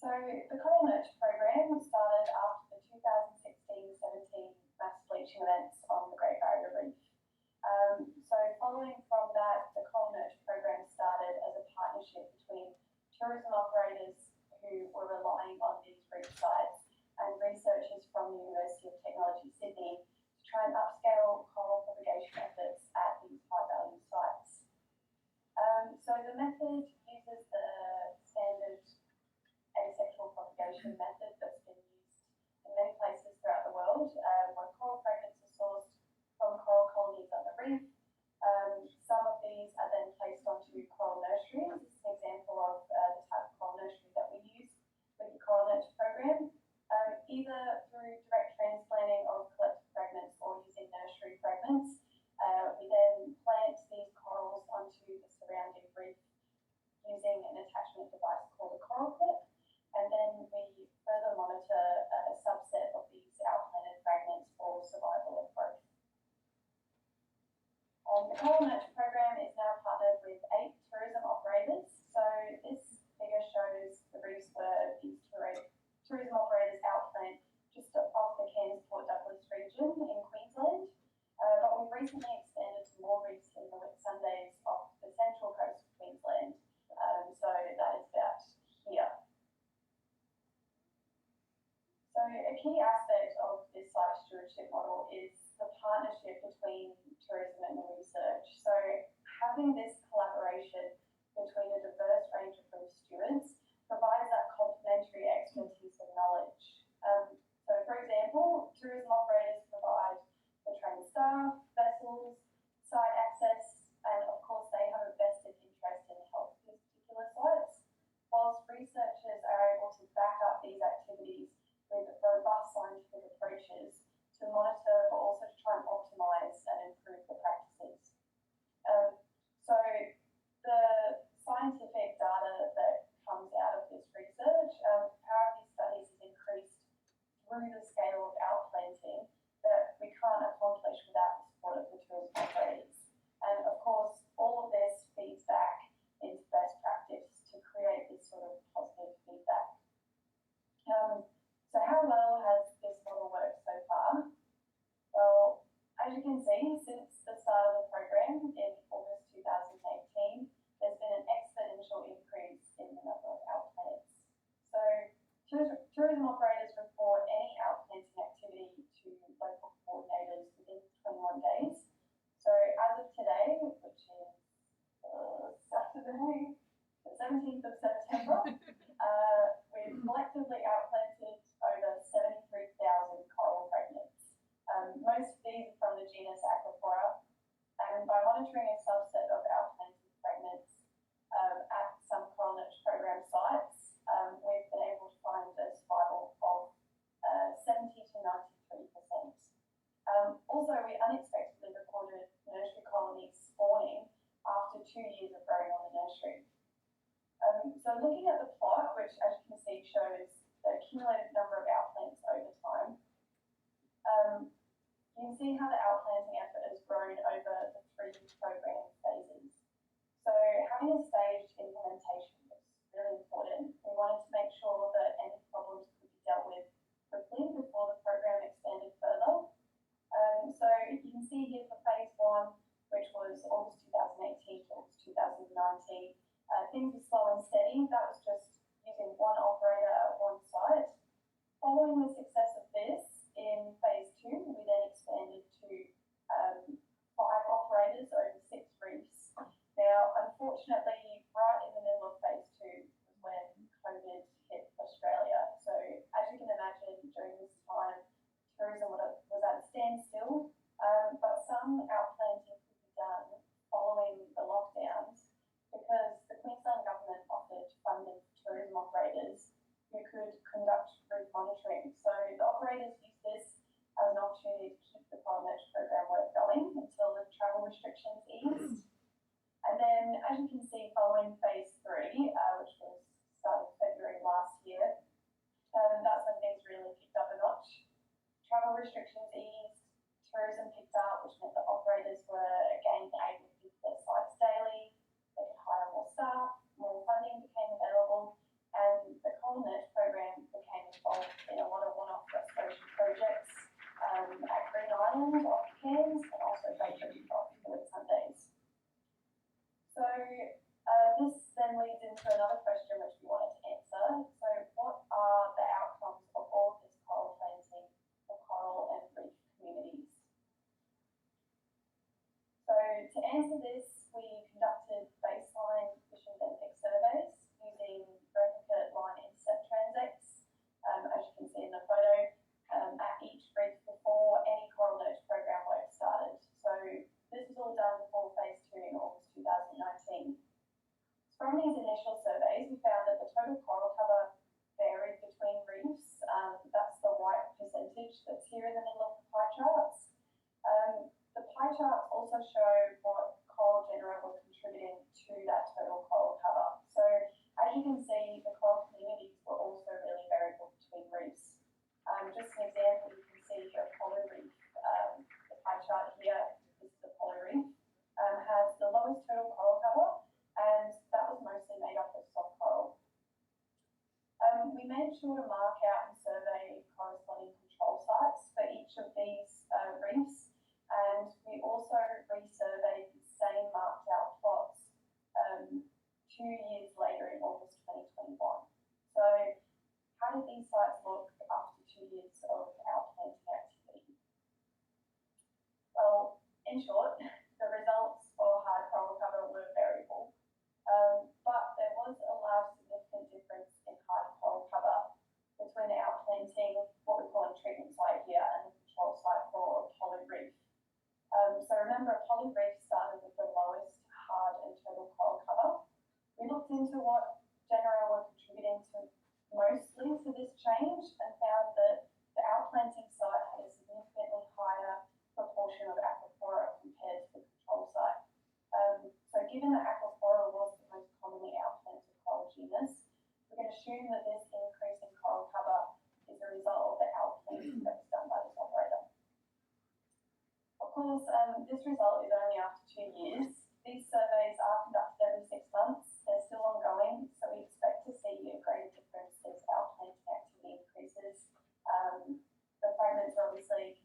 So the coral nurture program started after the 2016-17 mass bleaching events on the Great Barrier Reef. So following from that, the coral nurture program started as a partnership between tourism operators who were relying on these reef sites and researchers from the University of Technology, Sydney, to try and upscale coral propagation efforts at these high-value sites. So the method uses the standard asexual propagation method that's been used in many places throughout the world, where coral fragments are sourced from coral colonies on the reef. Some of these are then placed onto coral nurseries. This is an example of the type of coral nursery that we use with the coral nurture program, either through direct transplanting of collected fragments or using nursery fragments. We then plant these corals onto the surrounding reef using an attachment device called a coral clip, and then we further monitor a subset of these outplanted fragments for survival and growth. The coral nurture program is now partnered with 8 tourism operators. So this figure shows the reefs where these tourism operators outplant just off the Cairns Port Douglas region in Queensland. But we've recently expanded to more reefs in the wet Sundays off the central coast of Queensland. So that is about here. So a key aspect of this site stewardship model is the partnership between tourism and the research. So having this collaboration between a diverse range of reef stewards provides that complementary expertise and knowledge. So for example, tourism operators provide the trained staff, vessels, site access, and of course they have a vested interest in the health of these particular sites, whilst researchers are able to back up these activities with robust scientific approaches to monitor, but also to try and optimise and improve the practices. So the scientific data that comes out of this research, power of these studies has increased through the scale of outplanting that we can't accomplish without the support of the tourism operators. And of course, all of this feeds back into best practice to create this sort of positive feedback. So how well has this model worked so far? Well, as you can see, since the start of the program in August 2018, there's been an exponential increase in the number of outplants. So tourism operators report any outplanting activity to local coordinators within 21 days. So as of today, which is Saturday, the 17th of September, we've collectively outplanted over 73,000 coral fragments. Most of these are from the genus Aquaphora, and by monitoring a subset of outplanted fragments at some coral nurture program sites, we've been able to find a survival of 70 to 93%. Also, we unexpectedly recorded nursery colonies spawning after 2 years of growing on the nursery. So looking at the plot, which as you can see shows the cumulative number of outplants over time, you can see how the outplanting effort has grown over the 3 program phases. So having a staged implementation was really important. We wanted to make sure that any problems could be dealt with quickly before the program expanded further. So you can see here for phase 1, which was August 2018 to August 2019, things were slow and steady. That was just using one operator at one site. Following the success of this, in phase 2, we then expanded to 5 operators over 6 reefs. Now, unfortunately, right in the middle of phase 2 was when COVID hit Australia. So as you can imagine, during this time, tourism was at a standstill, but some outplanting could be done following the lockdowns because the Queensland government offered funding for tourism operators who could conduct reef monitoring. So the operators used this as an opportunity to keep the coral nurture program work going until the travel restrictions eased. And then, as you can see, following phase 3, which was started February last year, that's when things really picked up a notch. Travel restrictions eased, tourism picked up, which meant that operators were again able to visit their sites daily. They could hire more staff, more funding became available, and the coral nurture another question which we wanted to answer. So what are the outcomes of all of this coral planting for coral and reef communities? So to answer this, we conducted baseline fish and benthic surveys using replicate line intercept transects, as you can see in the photo, at each reef before any coral nurture program work started. So this was all done before phase 2 in August 2019. From these initial surveys, we found that the total coral cover varied between reefs. That's the white percentage that's here in the middle of the pie charts. The pie charts also show what coral genera were contributing to that total coral cover. So as you can see, the coral communities were also really variable between reefs. Just an example, you can see Apollo Reef, the pie chart here, this is Apollo Reef, has the lowest total coral cover, and that was mostly made up of soft coral. We made sure to mark out and survey corresponding control sites for each of these reefs, and we also resurveyed the same marked out plots 2 years later in August 2021. So how did these sites look after 2 years of outplanting activity? Well, in short, the results for hard coral cover were variable, but there was a large significant difference in hard coral cover between the outplanting, what we call a treatment site here, and the control site for Apollo Reef. So remember, Apollo Reef started with the lowest hard and total coral cover. We looked into what genera were contributing to mostly to this change and found that the outplanting site had a significantly higher proportion of aquaphora compared to the control site. So given that aquaphora was the most commonly outplanted coral genus, we can assume that this increase in coral cover is a result of the outplanting that was done by this operator. Of course, this result is only after 2 years. These surveys are conducted every 6 months. They're still ongoing, so we expect to see a greater difference as outplanting activity increases. The fragments are obviously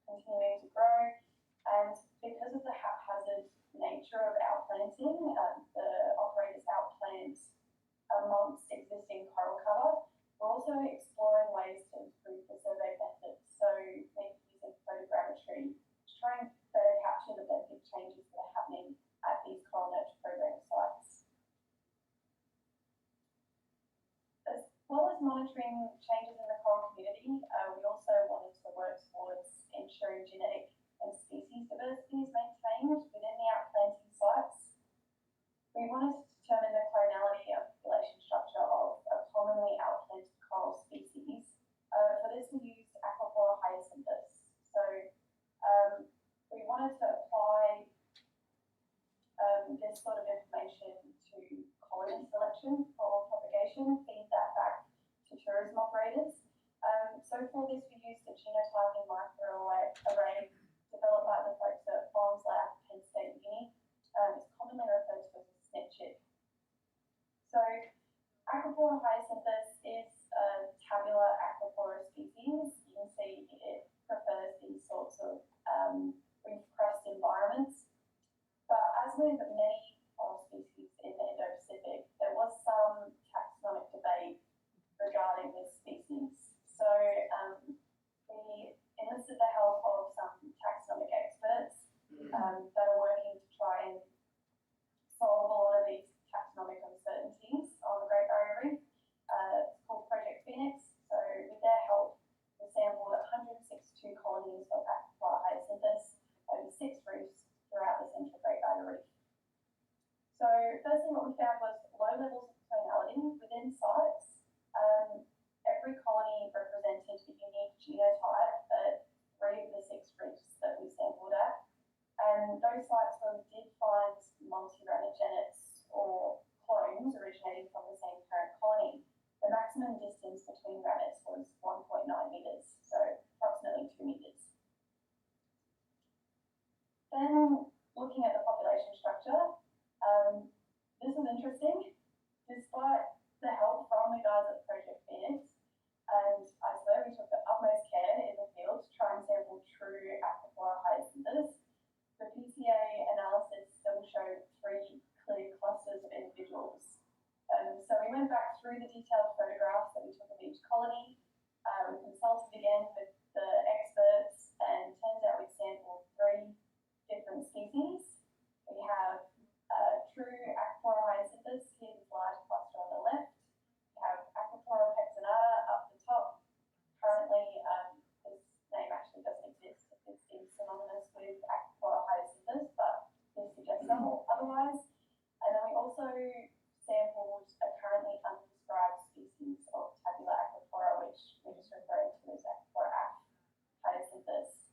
continuing to grow, and because of the haphazard nature of outplanting, the operators outplant amongst existing coral cover. We're also exploring ways to improve the survey methods, so maybe using photogrammetry to try and better capture the benthic changes that are happening at these coral nurture program sites. As well as monitoring changes in the coral community, we also wanted to work towards ensuring genetic and species diversity is maintained within the outplanting sites. We wanted to determine the clonality and population structure of a commonly outplanted coral species. For this, we used Aquaphora hyacinthus. So we wanted to apply this sort of information to colony selection for propagation, feed that back to tourism operators. So for this, we used a genotyping microarray developed by the folks at Farms Lab, Penn State Uni. It's commonly referred to as a SNP chip. So Aquaphora hyacinthus is a tabular aquaphora species. You can see it prefers these sorts of reef crust environments. But as with many coral species in the Indo-Pacific, there was some taxonomic debate regarding this species. So we enlisted the help of some taxonomic experts that are working to try and solve a lot of these taxonomic uncertainties on the Great Barrier Reef. So we went back through the detailed photographs that we took of each colony. We consulted again with the experts, and turns out we sampled 3 different species. We have true Aquaphora hyacinthus, here this large cluster on the left. We have Aquaphora pectinata up the top. Currently, this name actually doesn't exist. It is synonymous with Aquaphora hyacinthus, but this suggests otherwise. And then we also sampled a currently undescribed species of Tabula aquaphora, which we're just referring to as Aquaphora hyacinthus.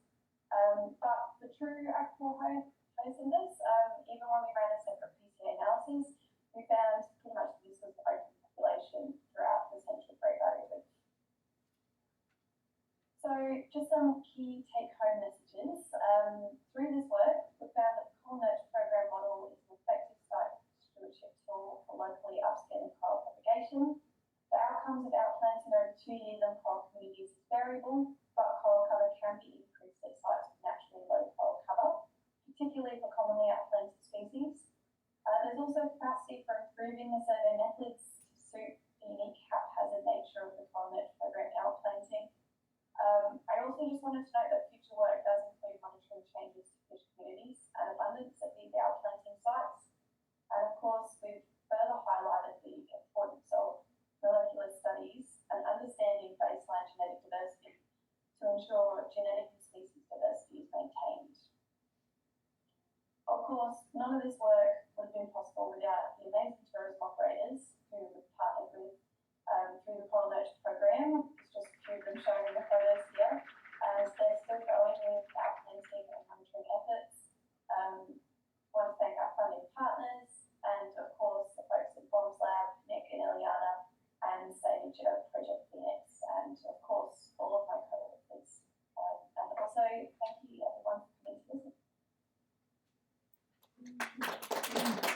But the true Aquaphora hyacinthus, even when we ran a separate PCA analysis, we found pretty much this was the open population throughout the central Great Barrier Reef. So just some key take-home messages. Through this work, we found that the Coral Nurture Program model is an effective site stewardship tool for locally upscaling coral propagation. The outcomes of outplanting over 2 years on coral communities is variable, but coral cover can be